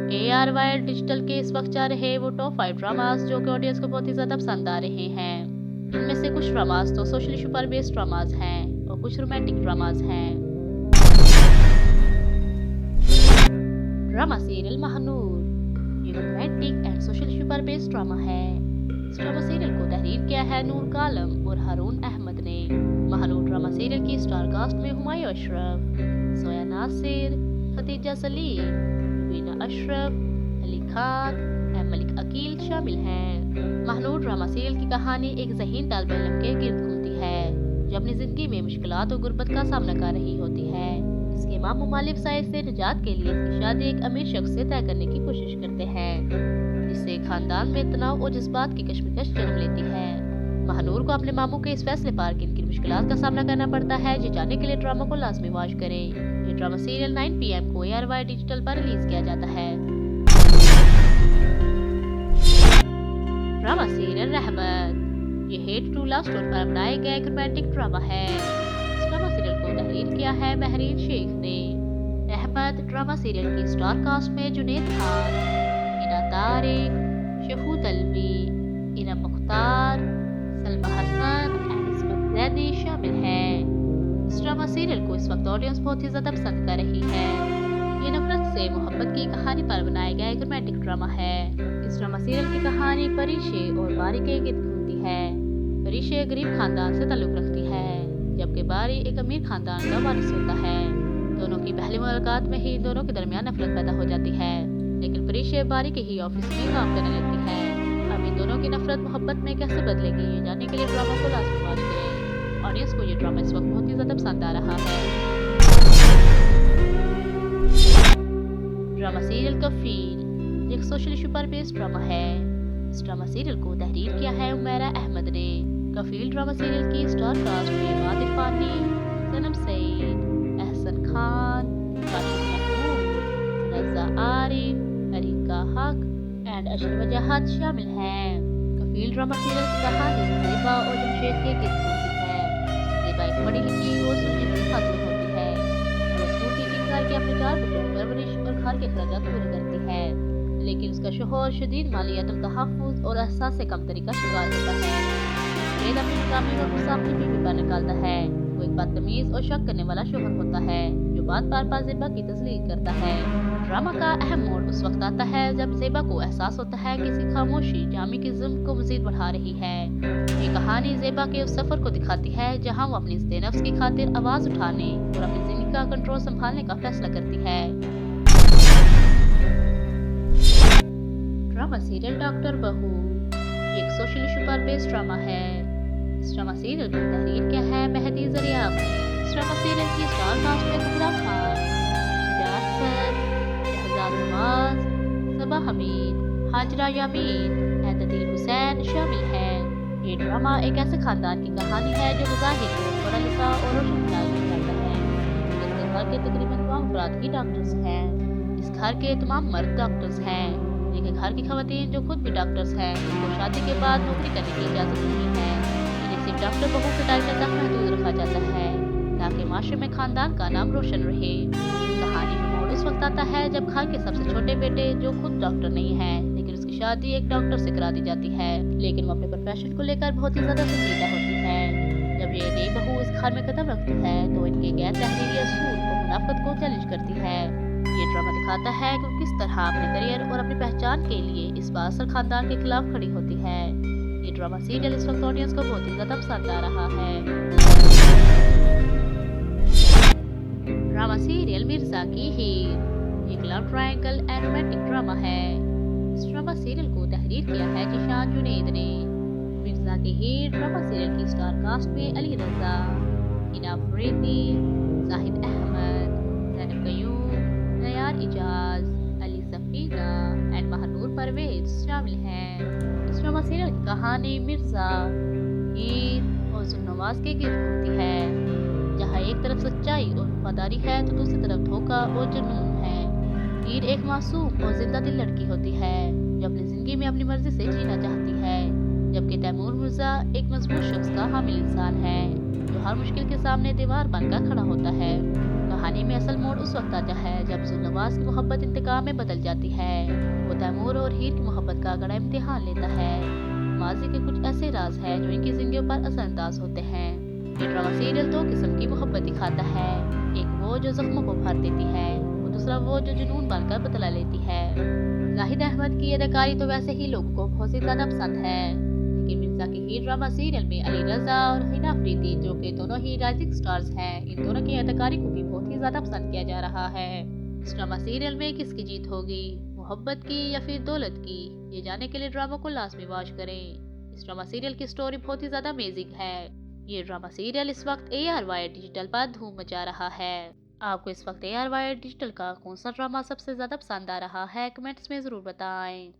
ARY digital کے اس وقت چل رہے وہ ٹاپ 5 ڈراماز جو کہ آڈینس کو بہت ہی زیادہ پسند آ رہے ہیں۔ ان میں سے کچھ ڈراماز تو سوشل ایشو پر بیسڈ ڈراماز ہیں اور کچھ رومانٹک ڈراماز ہیں۔ ڈرامہ سیریل مہنور یہ romantic and social issue per based drama ہے۔ اس ڈرامہ سیریل کو تحریر کیا ہے نور کالم اور ہارون احمد نے۔ مہنور ڈرامہ سیریل کی اسٹار کاسٹ میں ہمایوں اشرف، سویا ناصر، ختیجہ سلیم، روبینہ اشرف، علی خان، ملک عقیل شامل ہیں۔ مہنور ڈرامہ سیریل کی کہانی ایک ذہین طالب علم کے گرد گھومتی ہے جو اپنی زندگی میں مشکلات اور غربت کا سامنا کر رہی ہوتی ہے۔ اس کے ماں ممالک سائے سے نجات کے لیے اس کی شادی ایک امیر شخص سے طے کرنے کی کوشش کرتے ہیں، جس سے خاندان میں تناؤ اور جذبات کی کشمکش جنم لیتی ہے۔ مہنور کو اپنے ماموں کے اس فیصلے پر کن کن مشکلات کا سامنا کرنا پڑتا ہے یہ جاننے کے لیے ڈرامہ کو لازمی واچ کریں۔ یہ ڈرامہ سیریل 9 PM کو ARY ڈیجیٹل پر ریلیز کیا جاتا ہے۔ ڈرامہ سیریل رحمت یہ ہیٹ ٹو لو اسٹوری پر بنایا گیا ایک رومانٹک ڈرامہ ہے۔ اس ڈرامہ سیریل کو تحریر کیا ہے مہرین شیخ نے۔ رحمت ڈرامہ سیریل کی اسٹار کاسٹ میں جنید خان، اینا طارق، شہود علوی، اینا مختار، سلمہ حسن اور عصمت زیدی شامل ہیں۔ اس ڈرامہ سیریل کو اس وقت آڈینس بہت ہی زیادہ پسند کر رہی ہے۔ یہ نفرت سے محبت کی کہانی پر بنایا گیا ایک رومانٹک ڈرامہ ہے۔ اس ڈرامہ سیریل کی کہانی پریشے اور باری کے گرد گھومتی ہے۔ پریشے غریب خاندان سے تعلق رکھتی ہے جبکہ باری ایک امیر خاندان کا وارث ہوتا ہے۔ دونوں کی پہلی ملاقات میں ہی دونوں کے درمیان نفرت پیدا ہو جاتی ہے، لیکن پریشے باری کے ہی آفس میں کام کرنے لگتی ہے۔ اب ان دونوں کی نفرت محبت میں کیسے بدلے گی یہ جاننے کے لیے ڈرامہ کو لازمی واچ کریں۔ آڈینس کو یہ ڈرامہ اس وقت بہت ہی زیادہ پسند آ رہا ہے۔ ڈرامہ سیریل کفیل یہ ایک سوشل ایشو پر بیسڈ ڈرامہ ہے۔ اس ڈرامہ سیریل کو تحریر کیا ہے عمیرہ احمد نے۔ کفیل ڈرامہ سیریل کی اسٹار کاسٹ میں واد عرفانی، صنم سعید، احسن خان، کاشف محمود، رضا عارف، اریکہ حق اینڈ اشر وجاہت شامل ہیں۔ کفیل ڈرامہ سیریل کی کہانی زیبا اور جمشید کے گرد گھومتی ہے۔ زیبا ایک پڑھی لکھی اور سلجھی خاتون ہوتی ہے جو اسکول ٹیچنگ کر کے اپنے 4 بچوں کی پرورش اور گھر کے اخراجات پورے کرتی ہے، لیکن اس کا شوہر شدید مالی عدم تحفظ اور احساس کمتری کا شکار ہوتا ہے۔ جمشید اپنی ناکامی اور غصہ اپنی بیوی پر نکالتا ہے۔ وہ ایک بدتمیز اور شک کرنے والا شوہر ہوتا ہے جو بار بار زیبا کی تذلیل کرتا ہے۔ ڈرامہ کا اہم موڑ اس وقت آتا ہے جب زیبا کو احساس ہوتا ہے کہ اس کی خاموشی جامی کے ظلم کو مزید بڑھا رہی ہے۔ یہ کہانی زیبا کے اس سفر کو دکھاتی ہے جہاں وہ اپنی عزت نفس کی خاطر آواز اٹھانے اور اپنی زندگی کا کنٹرول سنبھالنے کا فیصلہ کرتی ہے۔ ڈرامہ سیریل ڈاکٹر بہو یہ ایک سوشل ایشو پر بیسڈ ڈرامہ ہے۔ اس ڈرامہ سیریل کو تحریر کیا ہے مہدی ذریعہ نے۔ اس ڈرامہ سیریل کی اسٹار کاسٹ میں قمرہ خان، شجاع اختر، شہزاد نواز، صبا حمید، ہاجرہ یامین، عدیل حسین شامل ہیں۔ یہ ڈرامہ ایک ایسے خاندان کی کہانی ہے جو بظاہر پڑھا لکھا اور روشن خیال میں رہتا ہے، جس کے گھر کے تقریباً تمام افراد کی ڈاکٹرز ہیں۔ اس گھر کے تمام مرد ڈاکٹرز ہیں، لیکن گھر کی خواتین جو خود بھی ڈاکٹرز ہیں ان کو شادی کے بعد نوکری کرنے کی اجازت نہیں ہے۔ انہیں صرف ڈاکٹر بہو کے ٹائٹل تک محدود رکھا جاتا ہے تاکہ معاشرے میں خاندان کا نام روشن رہے۔ کہانی میں موڑ اس وقت آتا ہے جب گھر کے سب سے چھوٹے بیٹے جو خود ڈاکٹر نہیں ہے لیکن اس کی شادی ایک ڈاکٹر سے کرا دی جاتی ہے، لیکن وہ اپنے پروفیشن کو لے کر بہت ہی زیادہ سنجیدہ ہوتی ہے۔ جب یہ نئی بہو اس گھر میں قدم رکھتی ہے تو ان کے غیر تحریری اصول اور منافقت کو چیلنج کرتی ہے۔ یہ ڈرامہ دکھاتا ہے کہ وہ کس طرح اپنے کیریئر اور اپنی پہچان کے لیے اس بااثر خاندان کے خلاف کھڑی ہوتی ہے۔ یہ ڈرامہ سیریل اس وقت آڈینس کو بہت ہی زیادہ پسند آ رہا ہے۔ ڈرامہ سیریل مرزا کی ہیر ایک لو ٹرائنگل اینڈ رومانٹک ڈرامہ ہے۔ اس ڈرامہ سیریل کو تحریر کیا ہے جیشان جنید نے۔ مرزا کی ہیر ڈرامہ سیریل کی اسٹار کاسٹ میں علی رضا، ہنا فریدی، زاہد احمد، زینب قیوم، نیار اعجاز، علی سفینہ اینڈ مہنور پرویز شامل ہیں۔ اس ڈرامہ سیریل کی کہانی مرزا، ہیر اور ذوالنواز کے گرد گھومتی ہے، جہاں ایک طرف سچائی اور وفاداری ہے تو دوسری طرف دھوکہ اور جنون ہے۔ ہیر ایک معصوم اور زندہ دل لڑکی ہوتی ہے جو اپنی زندگی میں اپنی مرضی سے جینا چاہتی ہے، جبکہ تیمور مرزا ایک مضبوط شخص کا حامل انسان ہے جو ہر مشکل کے سامنے دیوار بن کر کھڑا ہوتا ہے۔ کہانی میں اصل موڑ اس وقت آتا ہے جب ذوالنواس کی محبت انتقام میں بدل جاتی ہے۔ وہ تیمور اور ہیر کی محبت کا کڑا امتحان لیتا ہے۔ ماضی کے کچھ ایسے راز ہیں جو ان کی زندگیوں پر اثر انداز ہوتے ہیں۔ یہ ڈرامہ سیریل دو قسم کی محبت دکھاتا ہے، ایک وہ جو زخموں کو بھر دیتی ہے اور دوسرا وہ جو جنون بن کر بدلا لیتی ہے۔ زاہد احمد کی اداکاری تو ویسے ہی لوگوں کو بہت ہی زیادہ پسند ہے، لیکن مرزا کی ہیر ڈرامہ سیریل میں علی رضا اور حنا افریدی جو کہ دونوں ہی رائزنگ سٹارز ہیں، ان دونوں کی اداکاری کو بھی بہت ہی زیادہ پسند کیا جا رہا ہے۔ اس ڈرامہ سیریل میں کس کی جیت ہوگی، محبت کی یا پھر دولت کی؟ یہ جاننے کے لیے ڈراموں کو لازمی واچ کریں۔ اس ڈرامہ سیریل کی سٹوری بہت ہی زیادہ امیزنگ ہے۔ یہ ڈرامہ سیریل اس وقت ARY ڈیجیٹل پر دھوم مچا رہا ہے۔ آپ کو اس وقت ARY ڈیجیٹل کا کون سا ڈرامہ سب سے زیادہ پسند آ رہا ہے، کمنٹس میں ضرور بتائیں۔